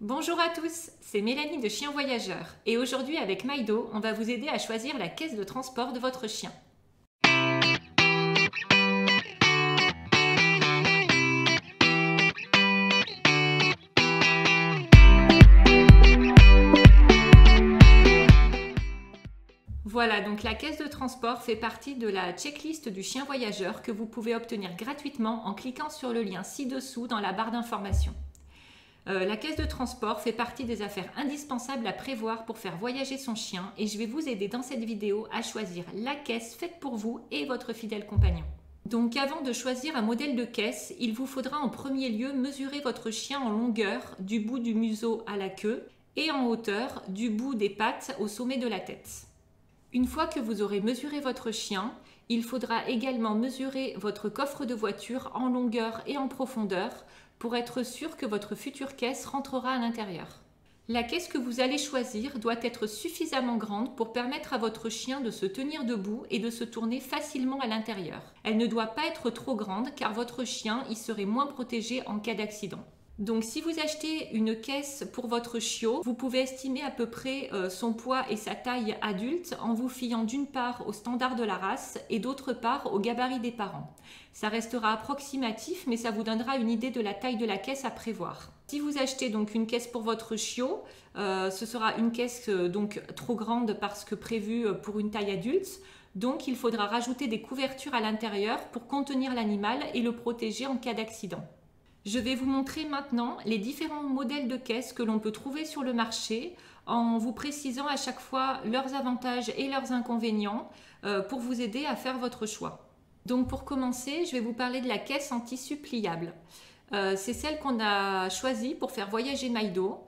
Bonjour à tous, c'est Mélanie de Chien Voyageur et aujourd'hui avec Maido, on va vous aider à choisir la caisse de transport de votre chien. Voilà, donc la caisse de transport fait partie de la checklist du chien voyageur que vous pouvez obtenir gratuitement en cliquant sur le lien ci-dessous dans la barre d'information. La caisse de transport fait partie des affaires indispensables à prévoir pour faire voyager son chien et je vais vous aider dans cette vidéo à choisir la caisse faite pour vous et votre fidèle compagnon. Donc avant de choisir un modèle de caisse, il vous faudra en premier lieu mesurer votre chien en longueur du bout du museau à la queue et en hauteur du bout des pattes au sommet de la tête. Une fois que vous aurez mesuré votre chien, il faudra également mesurer votre coffre de voiture en longueur et en profondeur pour être sûr que votre future caisse rentrera à l'intérieur. La caisse que vous allez choisir doit être suffisamment grande pour permettre à votre chien de se tenir debout et de se tourner facilement à l'intérieur. Elle ne doit pas être trop grande car votre chien y serait moins protégé en cas d'accident. Donc si vous achetez une caisse pour votre chiot, vous pouvez estimer à peu près son poids et sa taille adulte en vous fiant d'une part au standard de la race et d'autre part au gabarit des parents. Ça restera approximatif mais ça vous donnera une idée de la taille de la caisse à prévoir. Si vous achetez donc une caisse pour votre chiot, ce sera une caisse donc trop grande parce que prévue pour une taille adulte. Donc il faudra rajouter des couvertures à l'intérieur pour contenir l'animal et le protéger en cas d'accident. Je vais vous montrer maintenant les différents modèles de caisses que l'on peut trouver sur le marché en vous précisant à chaque fois leurs avantages et leurs inconvénients pour vous aider à faire votre choix. Donc pour commencer, je vais vous parler de la caisse en tissu pliable. C'est celle qu'on a choisie pour faire voyager Maido.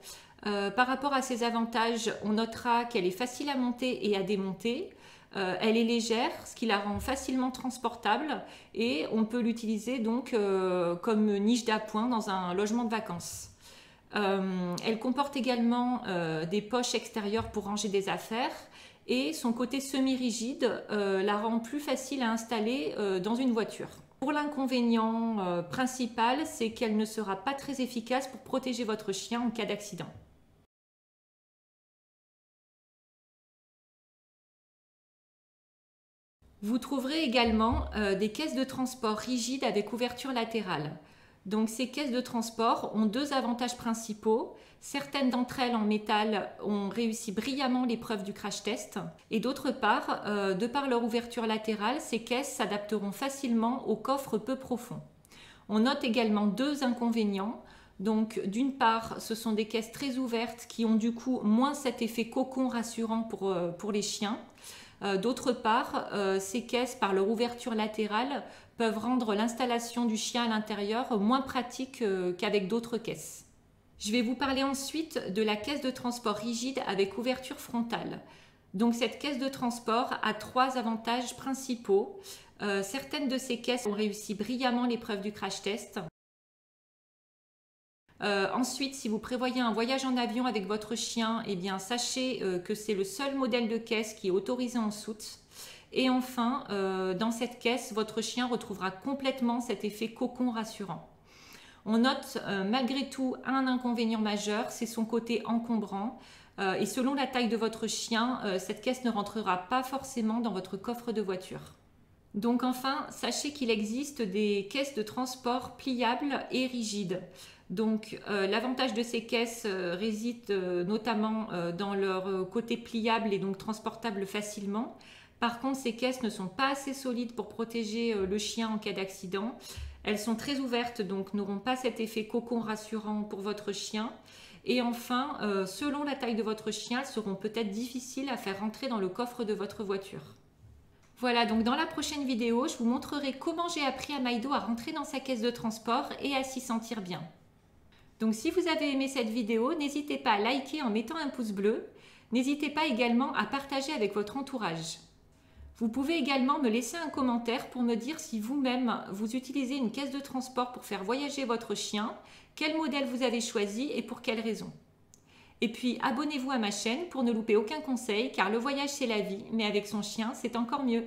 Par rapport à ses avantages, on notera qu'elle est facile à monter et à démonter. Elle est légère, ce qui la rend facilement transportable et on peut l'utiliser donc comme niche d'appoint dans un logement de vacances. Elle comporte également des poches extérieures pour ranger des affaires et son côté semi-rigide la rend plus facile à installer dans une voiture. Pour l'inconvénient principal, c'est qu'elle ne sera pas très efficace pour protéger votre chien en cas d'accident. Vous trouverez également des caisses de transport rigides avec ouverture latérale. Donc ces caisses de transport ont deux avantages principaux. Certaines d'entre elles en métal ont réussi brillamment l'épreuve du crash test. Et d'autre part, de par leur ouverture latérale, ces caisses s'adapteront facilement aux coffres peu profonds. On note également deux inconvénients. Donc d'une part, ce sont des caisses très ouvertes qui ont du coup moins cet effet cocon rassurant pour les chiens. D'autre part, ces caisses, par leur ouverture latérale, peuvent rendre l'installation du chien à l'intérieur moins pratique qu'avec d'autres caisses. Je vais vous parler ensuite de la caisse de transport rigide avec ouverture frontale. Donc cette caisse de transport a trois avantages principaux. Certaines de ces caisses ont réussi brillamment l'épreuve du crash test. Ensuite, si vous prévoyez un voyage en avion avec votre chien, eh bien, sachez que c'est le seul modèle de caisse qui est autorisé en soute. Et enfin, dans cette caisse, votre chien retrouvera complètement cet effet cocon rassurant. On note malgré tout un inconvénient majeur, c'est son côté encombrant. Et selon la taille de votre chien, cette caisse ne rentrera pas forcément dans votre coffre de voiture. Donc enfin, sachez qu'il existe des caisses de transport pliables et rigides. Donc l'avantage de ces caisses réside notamment dans leur côté pliable et donc transportable facilement. Par contre, ces caisses ne sont pas assez solides pour protéger le chien en cas d'accident. Elles sont très ouvertes, donc n'auront pas cet effet cocon rassurant pour votre chien. Et enfin, selon la taille de votre chien, elles seront peut-être difficiles à faire rentrer dans le coffre de votre voiture. Voilà, donc dans la prochaine vidéo, je vous montrerai comment j'ai appris à Maido à rentrer dans sa caisse de transport et à s'y sentir bien. Donc si vous avez aimé cette vidéo, n'hésitez pas à liker en mettant un pouce bleu. N'hésitez pas également à partager avec votre entourage. Vous pouvez également me laisser un commentaire pour me dire si vous-même vous utilisez une caisse de transport pour faire voyager votre chien, quel modèle vous avez choisi et pour quelles raisons. Et puis abonnez-vous à ma chaîne pour ne louper aucun conseil car le voyage c'est la vie, mais avec son chien c'est encore mieux.